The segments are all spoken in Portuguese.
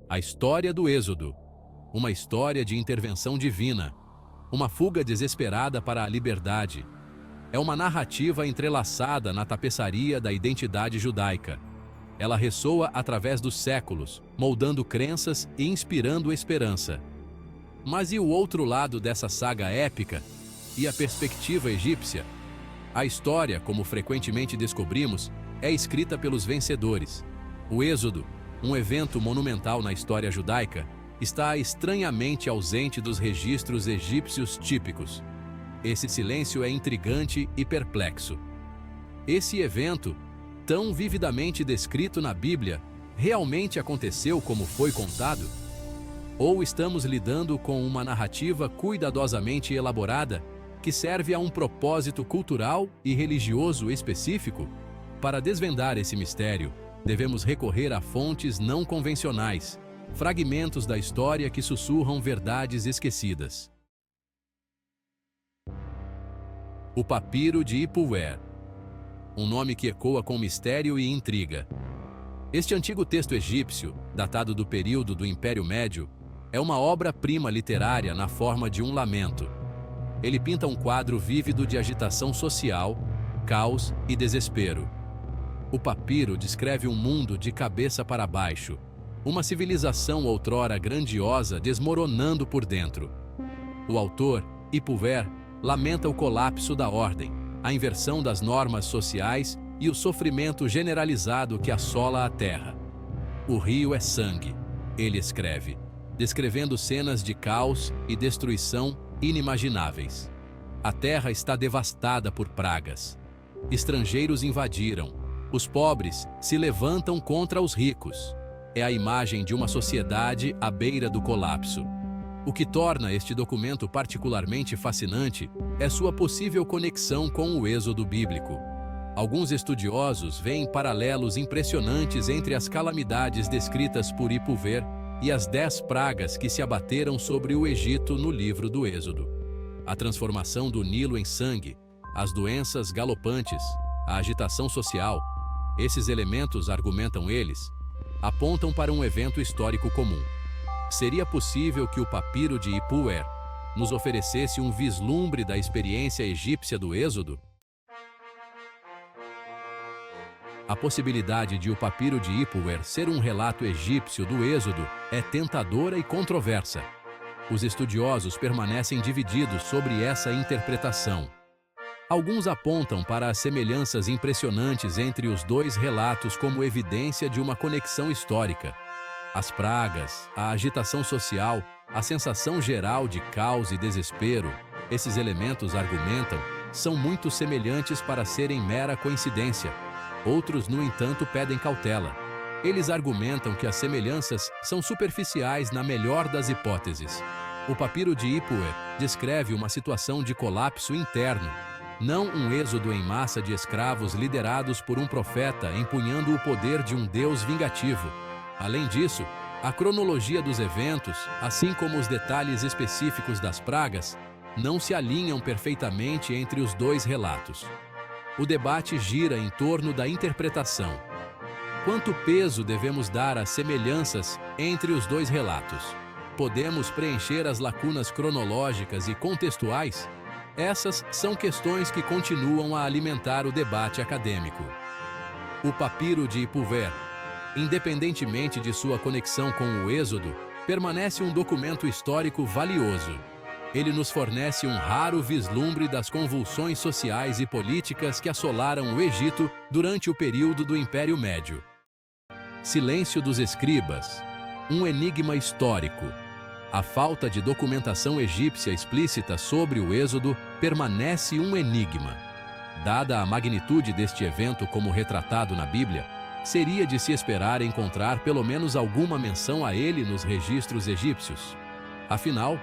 A história do Êxodo. Uma história de intervenção divina. Uma fuga desesperada para a liberdade. É uma narrativa entrelaçada na tapeçaria da identidade judaica. Ela ressoa através dos séculos, moldando crenças e inspirando esperança. Mas e o outro lado dessa saga épica? E a perspectiva egípcia? A história, como frequentemente descobrimos, é escrita pelos vencedores. O Êxodo, um evento monumental na história judaica, está estranhamente ausente dos registros egípcios típicos. Esse silêncio é intrigante e perplexo. Esse evento, tão vividamente descrito na Bíblia, realmente aconteceu como foi contado? Ou estamos lidando com uma narrativa cuidadosamente elaborada que serve a um propósito cultural e religioso específico? Para desvendar esse mistério, devemos recorrer a fontes não convencionais, fragmentos da história que sussurram verdades esquecidas. O Papiro de Ipuwer. Um nome que ecoa com mistério e intriga. Este antigo texto egípcio, datado do período do Império Médio, é uma obra-prima literária na forma de um lamento. Ele pinta um quadro vívido de agitação social, caos e desespero. O papiro descreve um mundo de cabeça para baixo, uma civilização outrora grandiosa desmoronando por dentro. O autor, Ipuwer, lamenta o colapso da ordem, a inversão das normas sociais e o sofrimento generalizado que assola a terra. O rio é sangue, ele escreve, descrevendo cenas de caos e destruição inimagináveis. A terra está devastada por pragas. Estrangeiros invadiram. Os pobres se levantam contra os ricos. É a imagem de uma sociedade à beira do colapso. O que torna este documento particularmente fascinante é sua possível conexão com o Êxodo bíblico. Alguns estudiosos veem paralelos impressionantes entre as calamidades descritas por Ipuwer e as 10 pragas que se abateram sobre o Egito no livro do Êxodo. A transformação do Nilo em sangue, as doenças galopantes, a agitação social, esses elementos, argumentam eles, apontam para um evento histórico comum. Seria possível que o papiro de Ipuwer nos oferecesse um vislumbre da experiência egípcia do Êxodo? A possibilidade de o papiro de Ipuwer ser um relato egípcio do Êxodo é tentadora e controversa. Os estudiosos permanecem divididos sobre essa interpretação. Alguns apontam para as semelhanças impressionantes entre os dois relatos como evidência de uma conexão histórica. As pragas, a agitação social, a sensação geral de caos e desespero, esses elementos, argumentam, são muito semelhantes para serem mera coincidência. Outros, no entanto, pedem cautela. Eles argumentam que as semelhanças são superficiais na melhor das hipóteses. O papiro de Ipuwer descreve uma situação de colapso interno, não um êxodo em massa de escravos liderados por um profeta empunhando o poder de um Deus vingativo. Além disso, a cronologia dos eventos, assim como os detalhes específicos das pragas, não se alinham perfeitamente entre os dois relatos. O debate gira em torno da interpretação. Quanto peso devemos dar às semelhanças entre os dois relatos? Podemos preencher as lacunas cronológicas e contextuais? Essas são questões que continuam a alimentar o debate acadêmico. O papiro de Ipuwer, independentemente de sua conexão com o Êxodo, permanece um documento histórico valioso. Ele nos fornece um raro vislumbre das convulsões sociais e políticas que assolaram o Egito durante o período do Império Médio. Silêncio dos escribas, um enigma histórico. A falta de documentação egípcia explícita sobre o Êxodo permanece um enigma. Dada a magnitude deste evento como retratado na Bíblia, seria de se esperar encontrar pelo menos alguma menção a ele nos registros egípcios. Afinal,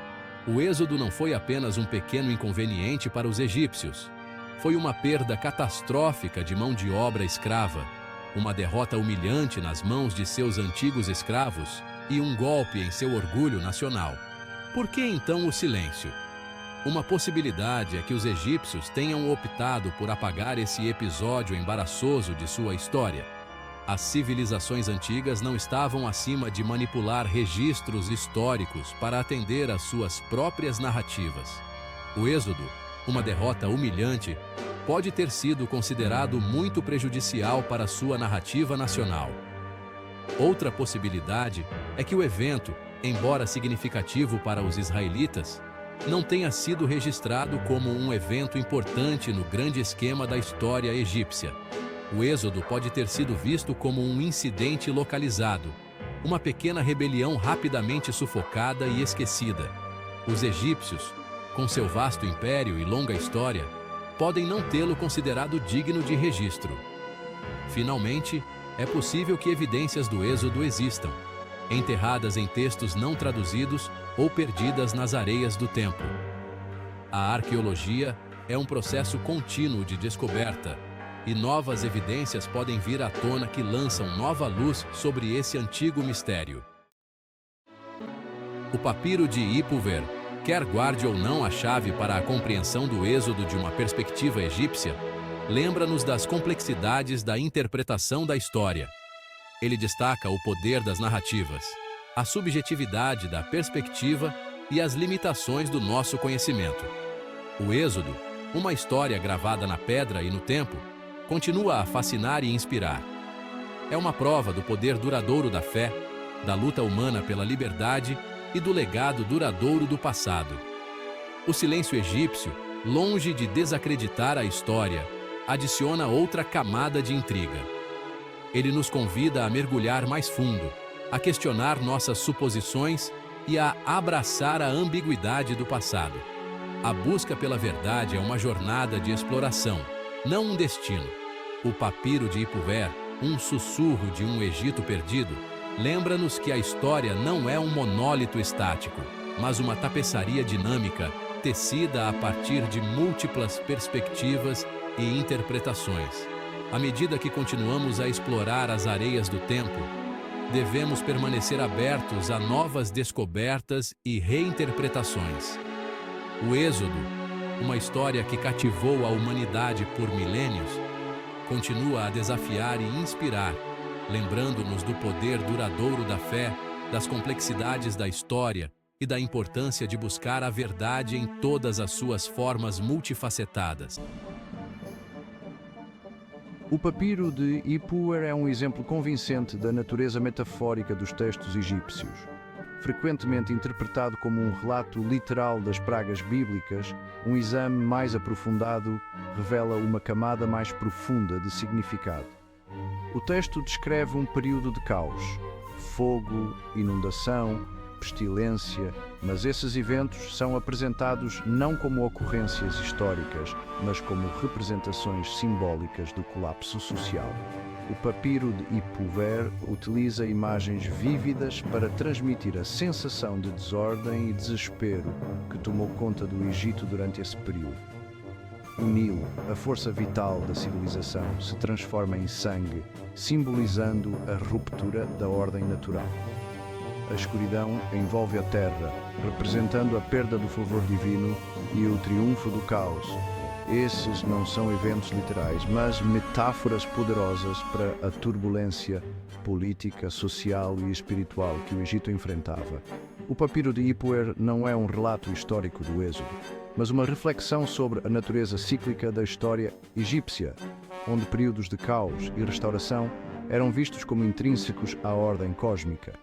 o Êxodo não foi apenas um pequeno inconveniente para os egípcios. Foi uma perda catastrófica de mão de obra escrava, uma derrota humilhante nas mãos de seus antigos escravos e um golpe em seu orgulho nacional. Por que então o silêncio? Uma possibilidade é que os egípcios tenham optado por apagar esse episódio embaraçoso de sua história. As civilizações antigas não estavam acima de manipular registros históricos para atender às suas próprias narrativas. O Êxodo, uma derrota humilhante, pode ter sido considerado muito prejudicial para sua narrativa nacional. Outra possibilidade é que o evento, embora significativo para os israelitas, não tenha sido registrado como um evento importante no grande esquema da história egípcia. O Êxodo pode ter sido visto como um incidente localizado, uma pequena rebelião rapidamente sufocada e esquecida. Os egípcios, com seu vasto império e longa história, podem não tê-lo considerado digno de registro. Finalmente, é possível que evidências do Êxodo existam, enterradas em textos não traduzidos ou perdidas nas areias do tempo. A arqueologia é um processo contínuo de descoberta, e novas evidências podem vir à tona que lançam nova luz sobre esse antigo mistério. O papiro de Ipuwer, quer guarde ou não a chave para a compreensão do Êxodo de uma perspectiva egípcia, lembra-nos das complexidades da interpretação da história. Ele destaca o poder das narrativas, a subjetividade da perspectiva e as limitações do nosso conhecimento. O Êxodo, uma história gravada na pedra e no tempo, continua a fascinar e inspirar. É uma prova do poder duradouro da fé, da luta humana pela liberdade e do legado duradouro do passado. O silêncio egípcio, longe de desacreditar a história, adiciona outra camada de intriga. Ele nos convida a mergulhar mais fundo, a questionar nossas suposições e a abraçar a ambiguidade do passado. A busca pela verdade é uma jornada de exploração, não um destino. O papiro de Ipuwer, um sussurro de um Egito perdido, lembra-nos que a história não é um monólito estático, mas uma tapeçaria dinâmica, tecida a partir de múltiplas perspectivas e interpretações. À medida que continuamos a explorar as areias do tempo, devemos permanecer abertos a novas descobertas e reinterpretações. O Êxodo, uma história que cativou a humanidade por milênios, continua a desafiar e inspirar, lembrando-nos do poder duradouro da fé, das complexidades da história e da importância de buscar a verdade em todas as suas formas multifacetadas. O papiro de Ipuwer é um exemplo convincente da natureza metafórica dos textos egípcios. Frequentemente interpretado como um relato literal das pragas bíblicas, um exame mais aprofundado revela uma camada mais profunda de significado. O texto descreve um período de caos, fogo, inundação, pestilência, mas esses eventos são apresentados não como ocorrências históricas, mas como representações simbólicas do colapso social. O papiro de Ipuwer utiliza imagens vívidas para transmitir a sensação de desordem e desespero que tomou conta do Egito durante esse período. O Nilo, a força vital da civilização, se transforma em sangue, simbolizando a ruptura da ordem natural. A escuridão envolve a terra, representando a perda do favor divino e o triunfo do caos. Esses não são eventos literais, mas metáforas poderosas para a turbulência política, social e espiritual que o Egito enfrentava. O papiro de Ipuwer não é um relato histórico do Êxodo, mas uma reflexão sobre a natureza cíclica da história egípcia, onde períodos de caos e restauração eram vistos como intrínsecos à ordem cósmica.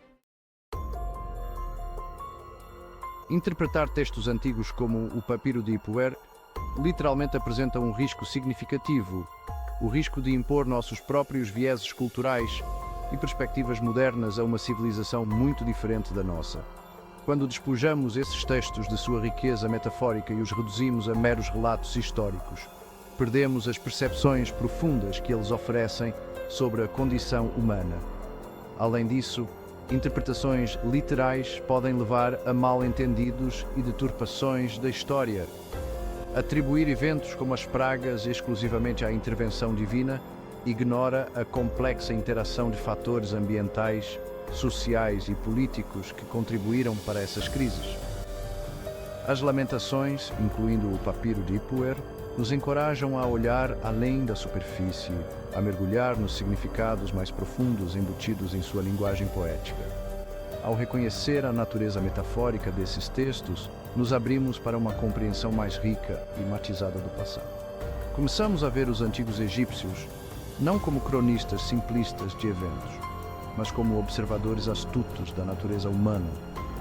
Interpretar textos antigos como o papiro de Ipuwer literalmente apresenta um risco significativo, o risco de impor nossos próprios vieses culturais e perspectivas modernas a uma civilização muito diferente da nossa. Quando despojamos esses textos de sua riqueza metafórica e os reduzimos a meros relatos históricos, perdemos as percepções profundas que eles oferecem sobre a condição humana. Além disso, interpretações literais podem levar a mal-entendidos e deturpações da história. Atribuir eventos como as pragas exclusivamente à intervenção divina ignora a complexa interação de fatores ambientais, sociais e políticos que contribuíram para essas crises. As lamentações, incluindo o papiro de Ipuwer, nos encorajam a olhar além da superfície, a mergulhar nos significados mais profundos embutidos em sua linguagem poética. Ao reconhecer a natureza metafórica desses textos, nos abrimos para uma compreensão mais rica e matizada do passado. Começamos a ver os antigos egípcios não como cronistas simplistas de eventos, mas como observadores astutos da natureza humana,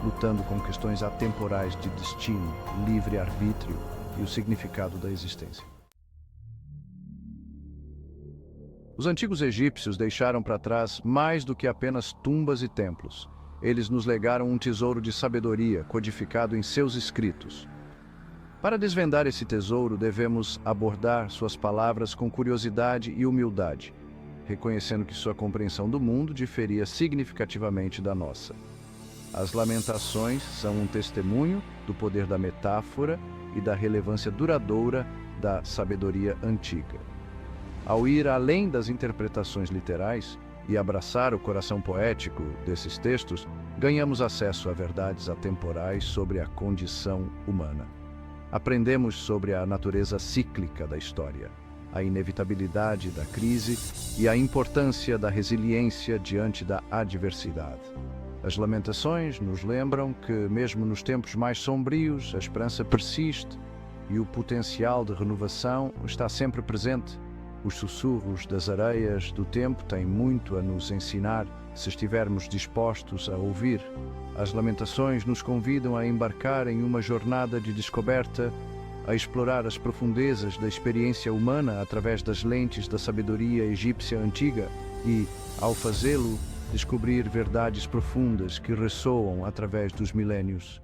lutando com questões atemporais de destino, livre-arbítrio e o significado da existência. Os antigos egípcios deixaram para trás mais do que apenas tumbas e templos. Eles nos legaram um tesouro de sabedoria codificado em seus escritos. Para desvendar esse tesouro, devemos abordar suas palavras com curiosidade e humildade, reconhecendo que sua compreensão do mundo diferia significativamente da nossa. As Lamentações são um testemunho do poder da metáfora e da relevância duradoura da sabedoria antiga. Ao ir além das interpretações literais e abraçar o coração poético desses textos, ganhamos acesso a verdades atemporais sobre a condição humana. Aprendemos sobre a natureza cíclica da história, a inevitabilidade da crise e a importância da resiliência diante da adversidade. As Lamentações nos lembram que, mesmo nos tempos mais sombrios, a esperança persiste e o potencial de renovação está sempre presente. Os sussurros das areias do tempo têm muito a nos ensinar se estivermos dispostos a ouvir. As Lamentações nos convidam a embarcar em uma jornada de descoberta, a explorar as profundezas da experiência humana através das lentes da sabedoria egípcia antiga e, ao fazê-lo, descobrir verdades profundas que ressoam através dos milénios.